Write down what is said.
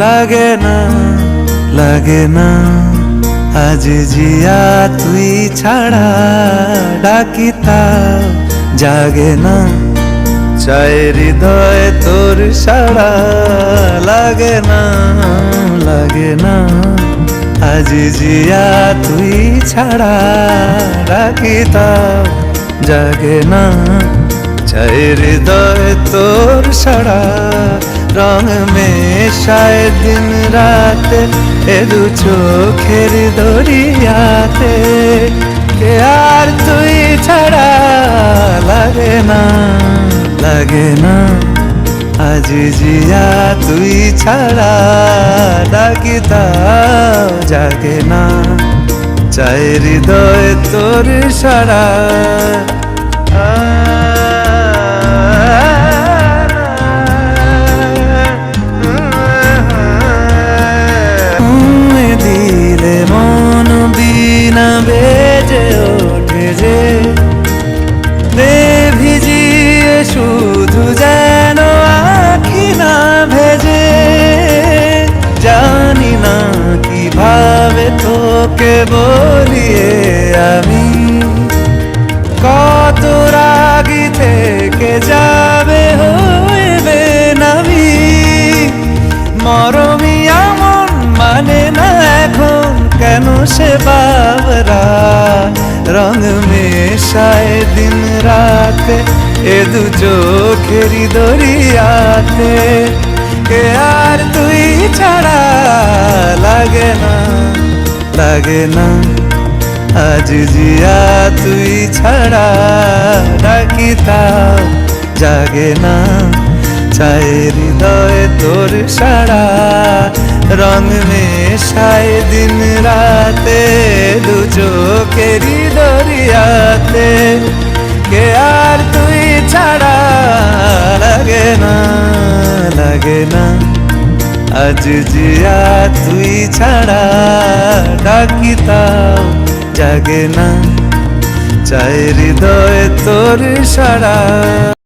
লাগে না লাগে না আজ জিয়া তুই ছাড়া ডাকিতা জাগে না চায় হৃদয় তোর সাড়া লাগে না লাগে না আজ জিয়া তুই ছাড়া ডাকিতা জাগে না চায় হৃদয় তোর সাড়া রং মেশায় দিন রাত এ দু চোখের দরিয়াতে কে আর তুই ছাড়া লাগে না লাগে না আজ জিয়া তুই ছাড়া ডাকিতাও জাগে না চায় হৃদয় তোর সাড়া দিলে মন বিনা বেজে ওঠে যে ভিজিয়ে শুধু যেন আখি না ভেজে জানি না কিভাবে তোকে বলিয়ে আমি কত রাগি থেকে যাবে হইবে নামি মরমি আমন মানে না এখন কেন সে বাবরা রং মেশায় দিন রাতে এ দু চোখেরি দরিয়াতে কে আর তুই ছাড়া লাগে না লাগে না আজ জিয়া তুই ছাড়া ডাকিতাও জাগে না চায় হৃদয় তোর সাড়া রং মেশায় দিন রাতে দু চোখেরি দরিয়াতে কে আর তুই ছাড়া লাগে না লাগে না আজ জিয়া তুই ছাড়া ডাকিতাও জাগে না চায় হৃদয় তোর সাড়া।